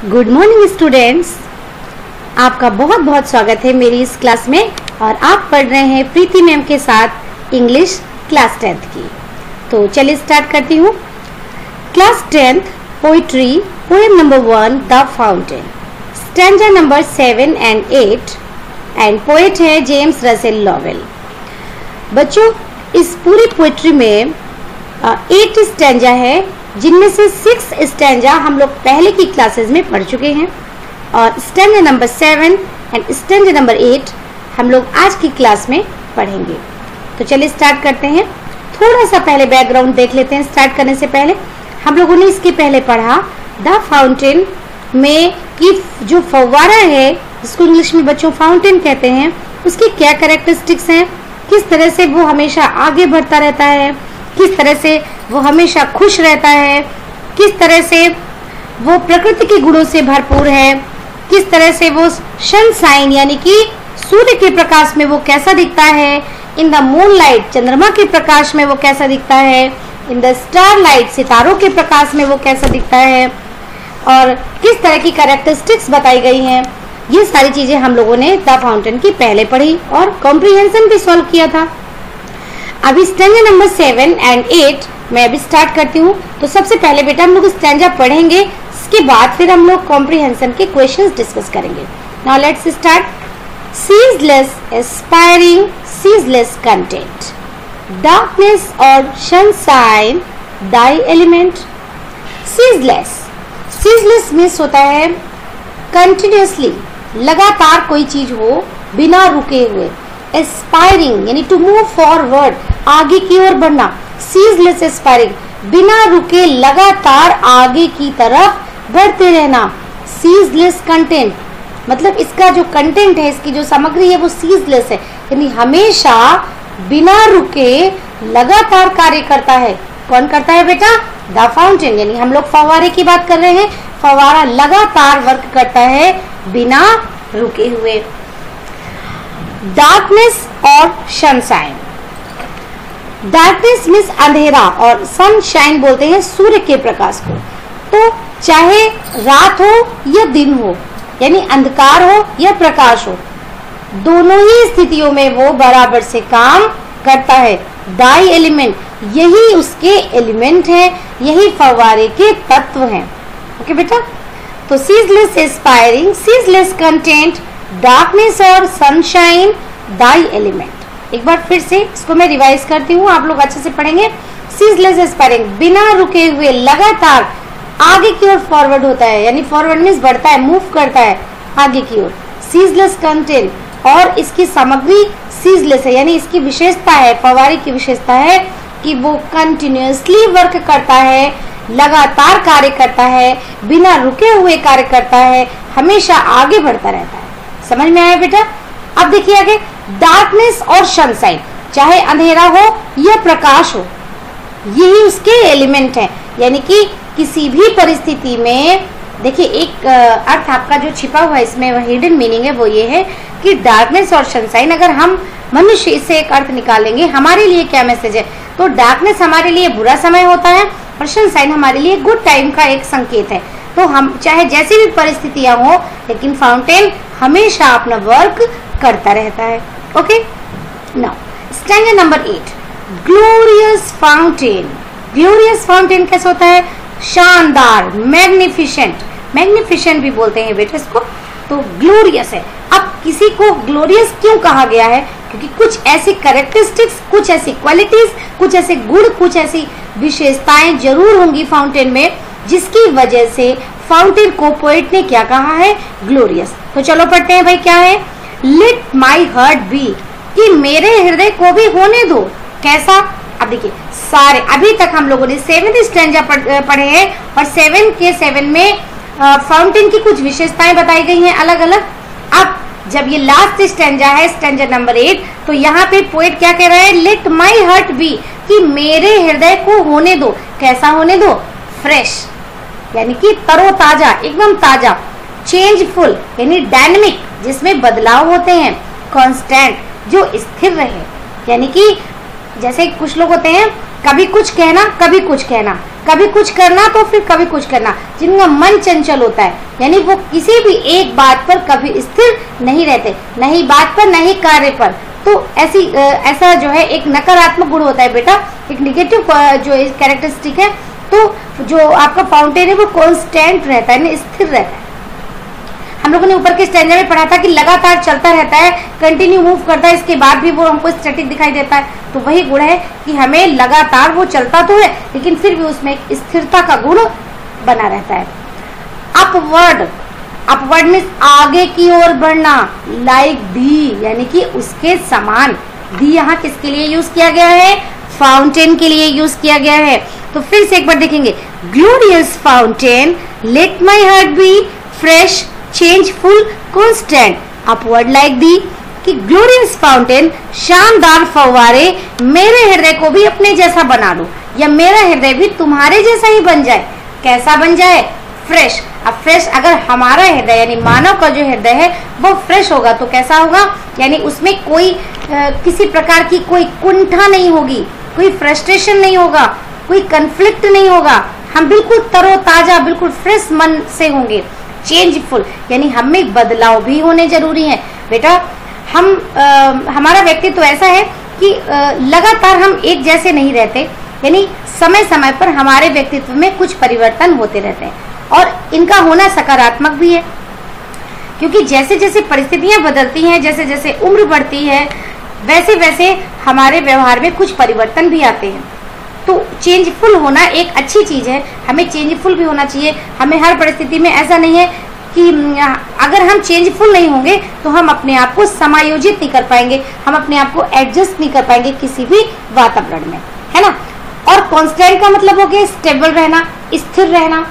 Good morning students, आपका बहुत बहुत स्वागत है मेरी इस क्लास में। और आप पढ़ रहे हैं प्रीति मैम के साथ इंग्लिश क्लास 10th की। तो चलिए स्टार्ट करती हूँ। Class 10th poetry, poem number 1 the fountain, stanza number 7 and 8 and poet है जेम्स रसेल लॉवेल। बच्चों, इस पूरी पोइट्री में 8 स्टैंजा है, जिनमें से 6 स्टैंजा हम लोग पहले की क्लासेस में पढ़ चुके हैं और stanza number 7 and stanza number 8 हम लोग आज की क्लास में पढ़ेंगे। तो चलिए स्टार्ट करते हैं। थोड़ा सा पहले बैकग्राउंड देख लेते हैं। स्टार्ट करने से पहले हम लोगों ने इसके पहले पढ़ा द फाउंटेन में कि जो फव्वारा है, जिसको इंग्लिश में बच्चों फाउंटेन कहते हैं, उसकी क्या कैरेक्टरिस्टिक्स हैं, किस तरह से वो हमेशा आगे बढ़ता रहता है, किस तरह से वो हमेशा खुश रहता है, किस तरह से वो प्रकृति के गुणों से भरपूर है, किस तरह से वो सनशाइन यानी कि सूर्य के प्रकाश में वो कैसा दिखता है, इन द मूनलाइट चंद्रमा के प्रकाश में वो कैसा दिखता है, इन द स्टारलाइट सितारों के प्रकाश में वो कैसा दिखता है, और किस तरह की कैरेक्टरिस्टिक्स बताई गई हैं। ये सारी चीजें हम लोगों ने द फाउंटेन की पहले पढ़ी और कॉम्प्रिहेंशन भी सॉल्व किया था। अभी स्टैंजा नंबर 7 एंड 8 मैं अभी स्टार्ट करती हूँ। तो सबसे पहले बेटा हम लोग स्टैंजा पढ़ेंगे, इसके बाद फिर हम लोग कॉम्प्रिहेंशन के क्वेश्चंस डिस्कस करेंगे। Now let's start. Ceaseless aspiring, ceaseless content, darkness और सनशाइन दाई एलिमेंट। सीजलेस, सीजलेस मीन्स होता है कंटिन्यूअसली, लगातार कोई चीज हो बिना रुके हुए। एस्पायरिंग यानी टू मूव फॉरवर्ड, आगे की ओर बढ़ना। सीजलेस एस्पायरिंग, बिना रुके लगातार आगे की तरफ बढ़ते रहना। सीजलेस कंटेंट मतलब इसका जो कंटेंट है, इसकी जो सामग्री है वो सीजलेस है, यानी हमेशा बिना रुके लगातार कार्य करता है। कौन करता है बेटा? द फाउंटेन, यानी हम लोग फव्वारे की बात कर रहे हैं। फव्वारा लगातार वर्क करता है बिना रुके हुए। डार्कनेस और सनशाइन, डार्कनेस मीन्स अंधेरा और सनशाइन बोलते हैं सूर्य के प्रकाश को। तो चाहे रात हो या दिन हो, यानी अंधकार हो या प्रकाश हो, दोनों ही स्थितियों में वो बराबर से काम करता है। दाई एलिमेंट, यही उसके एलिमेंट है, यही फव्वारे के तत्व हैं। ओके बेटा, तो ceaseless aspiring, ceaseless content, darkness और सनशाइन दाई एलिमेंट। एक बार फिर से इसको मैं रिवाइज करती हूँ, आप लोग अच्छे से पढ़ेंगे। सीजलेस एस्पायरिंग, बिना रुके हुए लगातार आगे की ओर फॉरवर्ड होता है, यानी फॉरवर्ड मीन्स बढ़ता है, मूव करता है आगे की ओर। सीजलेस कंटेंट, और इसकी सामग्री सीजलेस है, यानी इसकी विशेषता है, फव्वारे की विशेषता है कि वो कंटिन्यूअसली वर्क करता है, लगातार कार्य करता है, बिना रुके हुए कार्य करता है, हमेशा आगे बढ़ता रहता है। समझ में आया बेटा? अब देखिए आगे, डार्कनेस और सनशाइन, चाहे अंधेरा हो या प्रकाश हो, यही उसके एलिमेंट हैं। यानी कि किसी भी परिस्थिति में देखिए, एक अर्थ आपका जो छिपा हुआ है इसमें, हिडन मीनिंग है, वो ये है कि डार्कनेस और सनशाइन, अगर हम मनुष्य इससे एक अर्थ निकालेंगे, हमारे लिए क्या मैसेज है? तो डार्कनेस हमारे लिए बुरा समय होता है और सनशाइन हमारे लिए गुड टाइम का एक संकेत है। तो हम चाहे जैसी भी परिस्थितियां हो, लेकिन फाउंटेन हमेशा अपना वर्क करता रहता है। Okay, now stanza number 8, glorious fountain. Glorious fountain कैसा होता है? शानदार, मैग्निफिसेंट, मैग्निफिसेंट भी बोलते हैं बेटा इसको। तो ग्लोरियस है। अब किसी को ग्लोरियस क्यों कहा गया है? क्योंकि कुछ ऐसी कैरेक्टरिस्टिक्स, कुछ ऐसी क्वालिटीज, कुछ ऐसे गुण, कुछ ऐसी विशेषताएं जरूर होंगी फाउंटेन में, जिसकी वजह से फाउंटेन को पोएट ने क्या कहा है? ग्लोरियस। तो चलो पढ़ते हैं भाई, क्या है? लेट माई हार्ट बी, कि मेरे हृदय को भी होने दो। कैसा? अब देखिए, सारे अभी तक हम लोगों ने 7th स्टैंजा पढ़े हैं और 7 में फाउंटेन की कुछ विशेषताएं बताई गई हैं अलग अलग। अब जब ये लास्ट स्टैंजा है, स्टैंजा नंबर 8, तो यहाँ पे पोएट क्या कह रहा है? लेट माई हार्ट बी, कि मेरे हृदय को होने दो। कैसा होने दो? फ्रेश, यानी कि तरोताजा, एकदम ताजा। चेंजफुल यानी डायनेमिक, जिसमें बदलाव होते हैं। कांस्टेंट, जो स्थिर रहे, यानी कि जैसे कुछ लोग होते हैं कभी कुछ कहना कभी कुछ कहना, कभी कुछ करना तो फिर कभी कुछ करना, जिनका मन चंचल होता है, यानी वो किसी भी एक बात पर कभी स्थिर नहीं रहते, नहीं बात पर नहीं कार्य पर। तो ऐसा जो है एक नकारात्मक गुण होता है बेटा, एक निगेटिव जो कैरेक्टरिस्टिक है। तो जो आपका फाउंटेन है वो कांस्टेंट रहता है, स्थिर रहता है। हम लोगों ने ऊपर के स्टैंडर्ड में पढ़ा था कि लगातार चलता रहता है, कंटिन्यू मूव करता है, इसके बाद भी वो हमको स्टैटिक दिखाई देता है। तो वही गुण है कि हमें लगातार वो चलता तो है लेकिन फिर भी उसमें एक स्थिरता का गुण बना रहता है। अपवर्ड, अपवर्ड मीन्स आगे की ओर बढ़ना, लाइक दी यानी कि उसके समान। दी यहाँ किसके लिए यूज किया गया है? फाउंटेन के लिए यूज किया गया है। तो फिर से एक बार देखेंगे, glorious fountain let my heart be fresh changeful constant upward like thee, कि ग्लोरियस फाउंटेन शानदार फव्वारे मेरे हृदय को भी अपने जैसा बना दो, या मेरा हृदय भी तुम्हारे जैसा ही बन जाए। कैसा बन जाए? फ्रेश। अब फ्रेश, अगर हमारा हृदय यानी मानव का जो हृदय है वो फ्रेश होगा तो कैसा होगा? यानी उसमें कोई किसी प्रकार की कोई कुंठा नहीं होगी, कोई फ्रस्ट्रेशन नहीं होगा, कोई कंफ्लिक्ट नहीं होगा। हम बिल्कुल तरोताजा, बिल्कुल फ्रेश मन से होंगे। चेंजफुल यानी हमें बदलाव भी होने जरूरी है बेटा। हमारा व्यक्तित्व तो ऐसा है कि लगातार हम एक जैसे नहीं रहते, यानी समय समय पर हमारे व्यक्तित्व में कुछ परिवर्तन होते रहते हैं और इनका होना सकारात्मक भी है, क्योंकि जैसे जैसे परिस्थितियां बदलती हैं, जैसे जैसे उम्र बढ़ती है, वैसे वैसे हमारे व्यवहार में कुछ परिवर्तन भी आते हैं। तो चेंजफुल होना एक अच्छी चीज है, हमें चेंजफुल भी होना चाहिए। हमें हर परिस्थिति में ऐसा नहीं है कि अगर हम चेंजफुल नहीं होंगे तो हम अपने आप को समायोजित नहीं कर पाएंगे, हम अपने आप को एडजस्ट नहीं कर पाएंगे किसी भी वातावरण में, है ना। और कांस्टेंट का मतलब हो गया स्टेबल रहना, स्थिर रहना।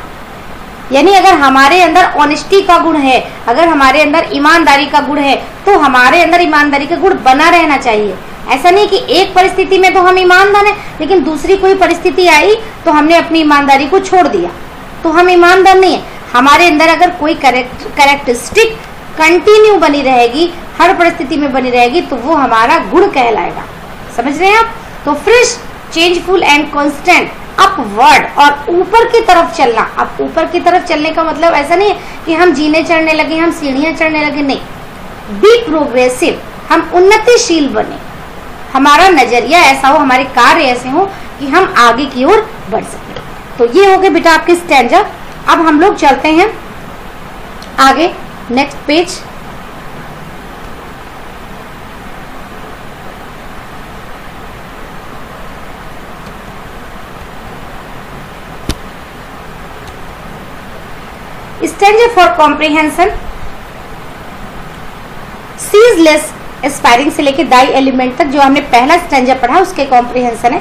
यानी अगर हमारे अंदर ऑनेस्टी का गुण है, अगर हमारे अंदर ईमानदारी का गुण है, तो हमारे अंदर ईमानदारी का गुण बना रहना चाहिए। ऐसा नहीं कि एक परिस्थिति में तो हम ईमानदार हैं लेकिन दूसरी कोई परिस्थिति आई तो हमने अपनी ईमानदारी को छोड़ दिया, तो हम ईमानदार नहीं है। हमारे अंदर अगर कोई कैरेक्टरिस्टिक कंटिन्यू बनी रहेगी, हर परिस्थिति में बनी रहेगी, तो वो हमारा गुण कहलाएगा। समझ रहे हैं आप? तो fresh, changeful and constant, upward और ऊपर की तरफ चलना। अब ऊपर की तरफ चलने का मतलब ऐसा नहीं है कि हम जीने चढ़ने लगे, हम सीढ़ियां चढ़ने लगे, नहीं। बी प्रोग्रेसिव, हम उन्नतिशील बने, हमारा नजरिया ऐसा हो, हमारे कार्य ऐसे हो कि हम आगे की ओर बढ़ सके। तो ये हो गए बेटा आपके स्टैंजा। अब हम लोग चलते हैं आगे, next page. Stanza for comprehension, ceaseless aspiring से लेके दाई एलिमेंट तक जो हमने पहला स्टैंजा पढ़ा उसके कॉम्प्रिहेंशन है।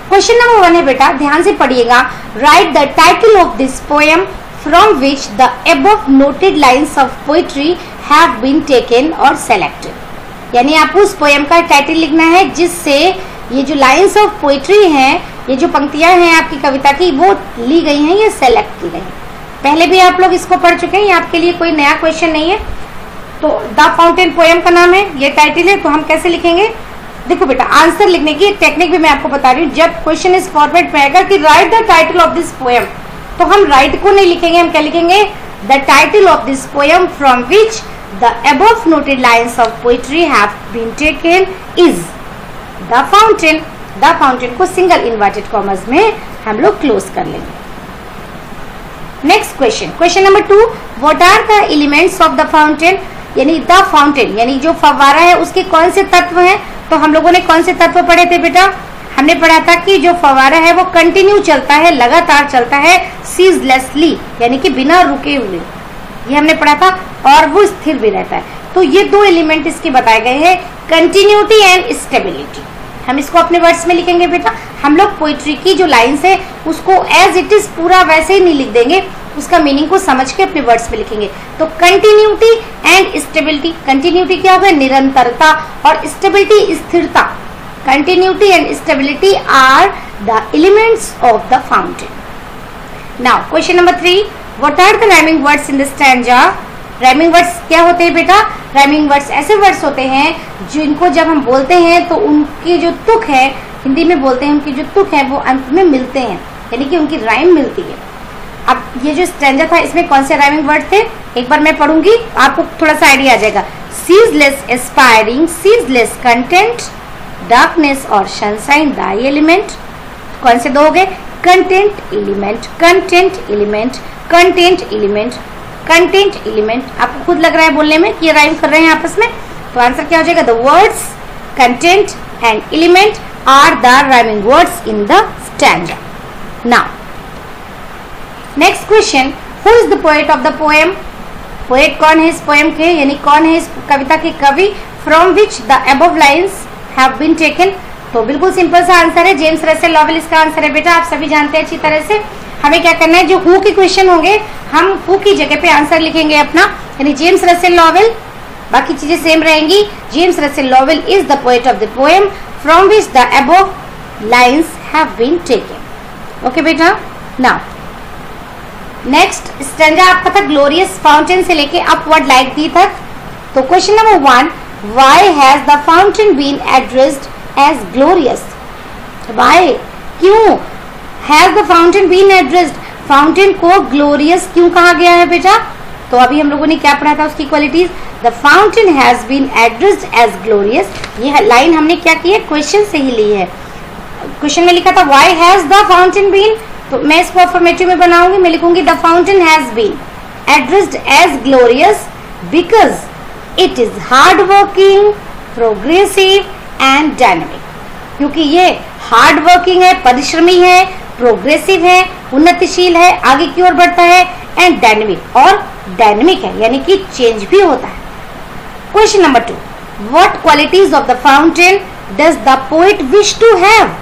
क्वेश्चन नंबर 1 है बेटा, ध्यान से पढ़िएगा। Write the title of this poem from which the above noted lines of poetry have been taken और सेलेक्टेड। यानी आपको उस पोएम का टाइटल लिखना है जिससे ये जो लाइन्स ऑफ पोएट्री हैं, ये जो पंक्तियां हैं आपकी कविता की, वो ली गई हैं या सेलेक्ट की गई हैं। पहले भी आप लोग इसको पढ़ चुके हैं, ये आपके लिए कोई नया क्वेश्चन नहीं है। तो द फाउंटेन पोएम का नाम है, ये टाइटल है, तो हम कैसे लिखेंगे? देखो बेटा, आंसर लिखने की एक टेक्निक भी मैं आपको बता रही हूँ। जब क्वेश्चन इस फॉर्मेट में आएगा कि write the title of this poem, तो हम राइट को नहीं लिखेंगे, हम क्या लिखेंगे? The title of this poem from which the above noted lines of poetry have been taken is the fountain. The fountain को सिंगल इन्वर्टेड कॉमर्स में हम लोग क्लोज कर लेंगे। Next question, question number 2, what are the elements of the fountain. यानी the fountain यानी जो फव्वारा है उसके कौन से तत्व हैं? तो हम लोगों ने कौन से तत्व पढ़े थे बेटा? हमने पढ़ा था कि जो फव्वारा है वो कंटिन्यू चलता है, लगातार चलता है, सीजलेसली यानी कि बिना रुके हुए, ये हमने पढ़ा था, और वो स्थिर भी रहता है। तो ये दो एलिमेंट इसके बताए गए हैं, कंटिन्यूटी एंड स्टेबिलिटी। हम इसको अपने वर्ड्स में लिखेंगे बेटा। हम लोग पोइट्री की जो लाइन्स है उसको एज इट इज पूरा वैसे ही नहीं लिख देंगे, उसका मीनिंग को समझ के अपने वर्ड्स में लिखेंगे। तो कंटिन्यूटी एंड स्टेबिलिटी, कंटिन्यूटी क्या होगा? निरंतरता, और स्टेबिलिटी स्थिरता। Continuity and stability are the elements of the fountain. Now question number 3, what are the rhyming words in the stanza. Rhyming words क्या होते हैं बेटा? राइमिंग वर्ड्स ऐसे वर्ड्स होते हैं जिनको जब हम बोलते हैं तो उनकी जो तुक है, हिंदी में बोलते हैं, उनकी जो तुक है वो अंत में मिलते हैं। यानी कि उनकी राइम मिलती है। अब ये जो स्टैंजा था इसमें कौन से राइमिंग वर्ड थे, एक बार मैं पढ़ूंगी, आपको थोड़ा सा आइडिया आ जाएगा। Ceaseless aspiring, ceaseless content, darkness और सनशाइन दाई एलिमेंट। कौन से दो हो गए, content element, content element, content element, content element. आपको खुद लग रहा है बोलने में कि ये राइम कर रहे हैं आपस में, तो आंसर क्या हो जाएगा, the words content and element are the rhyming words in the stanza. Now next question, who is the poet of the poem. Poet कौन है इस पोएम के, यानी कौन है इस कविता के कवि, from which the above lines have been taken. तो बिल्कुल सिंपल सा आंसर है, जेम्स रसेल लॉवेल इसका आंसर है बेटा, आप सभी जानते हैं अच्छी तरह से। हमें क्या करना है, जो हु के क्वेश्चन होंगे हम हु की जगह पे आंसर लिखेंगे अपना, यानी जेम्स रसेल लॉवेल, बाकी चीजें सेम रहेंगी। James Russell Lowell is the poet of the poem from which the above lines have been taken. Okay बेटा, नाउ नेक्स्ट स्टैंजा आपका था ग्लोरियस फाउंटेन से लेके अपवर्ड लाइट दी तक। तो question number 1, why has the fountain been addressed as glorious. Why, क्यों, has the fountain been addressed, fountain को glorious क्यों कहा गया है बेटा। तो अभी हम लोगों ने क्या पढ़ा था उसकी qualities, the fountain has been addressed as glorious. ये लाइन हमने क्या की है, क्वेश्चन से ही ली है। क्वेश्चन में लिखा था why has the fountain been, तो मैं इसको अफर्मेटिव में बनाऊंगी, मैं लिखूंगी the fountain has been addressed as glorious because it is hard working, progressive and dynamic. क्योंकि ये हार्ड वर्किंग है, परिश्रमी है, प्रोग्रेसिव है, उन्नतिशील है, आगे की ओर बढ़ता है, एंड डायनेमिक, और डायनेमिक है यानी कि चेंज भी होता है। Question number 2, what qualities of the fountain does the poet wish to have.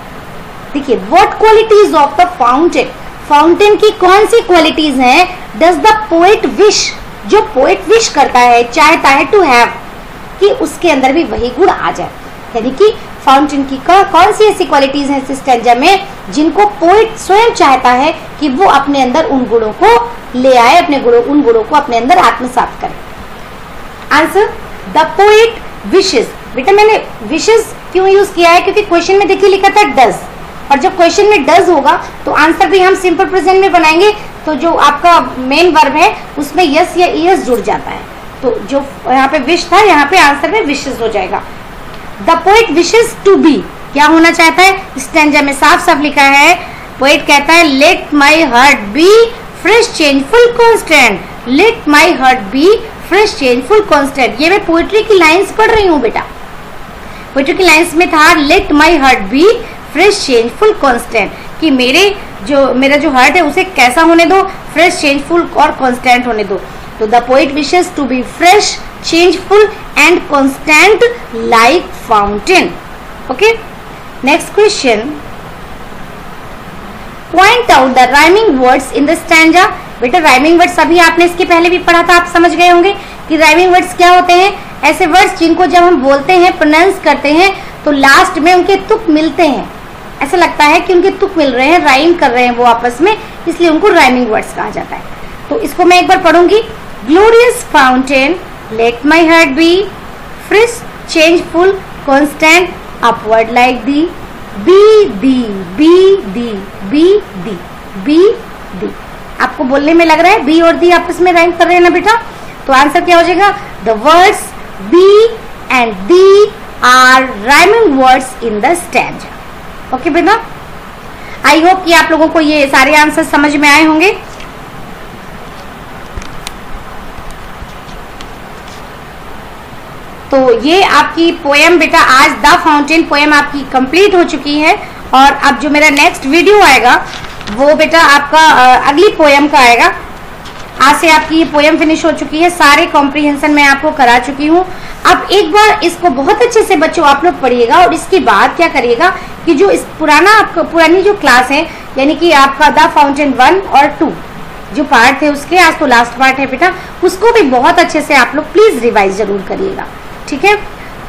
देखिए, what qualities of the fountain, fountain की कौन सी क्वालिटीज हैं, डज द पोएट विश, जो पोएट विश करता है, चाहता है टू हैव, कि उसके अंदर भी वही गुण आ जाए। यानी कि फाउंटेन की कौन सी ऐसी क्वालिटीज हैं इस स्टैंजा में जिनको पोएट स्वयं चाहता है कि वो अपने अंदर उन गुणों को ले आए, अपने उन गुणों को अपने अंदर आत्मसात करे। Answer, the poet wishes. बेटा मैंने विशेस क्यों यूज किया है, क्योंकि क्वेश्चन में देखिए लिखा था डज, और जब क्वेश्चन में डज होगा तो आंसर भी हम सिंपल प्रेजेंट में बनाएंगे, तो जो आपका मेन वर्ब है उसमें यस या ईएस जुड़ जाता है, तो जो यहाँ पे विश था यहाँ पे आंसर में विशेस हो जाएगा। The poet wishes to be, क्या होना चाहता है, स्टैंजा में साफ साफ लिखा है, पोएट कहता है let my heart be fresh changeful constant, let my heart be fresh changeful constant. ये मैं पोएट्री की लाइन्स पढ़ रही हूँ बेटा, पोएट्री की लाइन्स में था let my heart be fresh changeful constant, कि मेरा जो हार्ट है उसे कैसा होने दो, फ्रेश चेंजफुल और कॉन्स्टेंट होने दो। तो the poet wishes to be fresh changeful and constant like fountain. Okay, next question, point out the rhyming words in the stanza. बेटा राइमिंग वर्ड्स अभी आपने इसके पहले भी पढ़ा था, आप समझ गए होंगे कि राइमिंग वर्ड्स क्या होते हैं, ऐसे वर्ड्स जिनको जब हम बोलते हैं, प्रोनाउंस करते हैं, तो लास्ट में उनके तुक मिलते हैं, ऐसा लगता है कि उनके तुक मिल रहे हैं, राइम कर रहे हैं वो आपस में, इसलिए उनको राइमिंग वर्ड्स कहा जाता है। तो इसको मैं एक बार पढ़ूंगी, glorious fountain let my heart be fresh changeful constant upward like thee, be thee be thee be thee be thee. Be बोलने में लग रहा है बी और दी आपस में राइम कर रहे हैं ना बेटा, तो आंसर क्या हो जाएगा, the words be and thee are rhyming words in the stanza. Okay बेटा, आई होप कि आप लोगों को ये सारे आंसर समझ में आए होंगे। तो ये आपकी पोएम बेटा, आज द फाउंटेन पोएम आपकी कंप्लीट हो चुकी है, और अब जो मेरा नेक्स्ट वीडियो आएगा वो बेटा आपका अगली पोएम का आएगा। आज से आपकी ये पोएम फिनिश हो चुकी है, सारे कॉम्प्रिहेंशन मैं आपको करा चुकी हूँ। अब एक बार इसको बहुत अच्छे से बच्चों आप लोग पढ़िएगा, और इसके बाद क्या करिएगा कि जो इस पुरानी जो क्लास है, यानी कि आपका द फाउंटेन 1 और 2 जो पार्ट थे उसके, आज तो लास्ट पार्ट है बेटा, उसको भी बहुत अच्छे से आप लोग प्लीज रिवाइज जरूर करिएगा, ठीक है।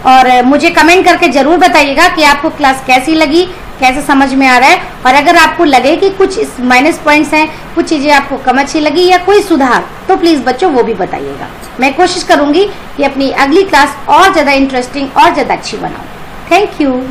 और मुझे कमेंट करके जरूर बताइएगा कि आपको क्लास कैसी लगी, कैसे समझ में आ रहा है, और अगर आपको लगे कि कुछ माइनस पॉइंट्स हैं, कुछ चीजें आपको कम अच्छी लगी या कोई सुधार, तो प्लीज बच्चों वो भी बताइएगा। मैं कोशिश करूंगी कि अपनी अगली क्लास और ज्यादा इंटरेस्टिंग और ज्यादा अच्छी बनाऊं। Thank you.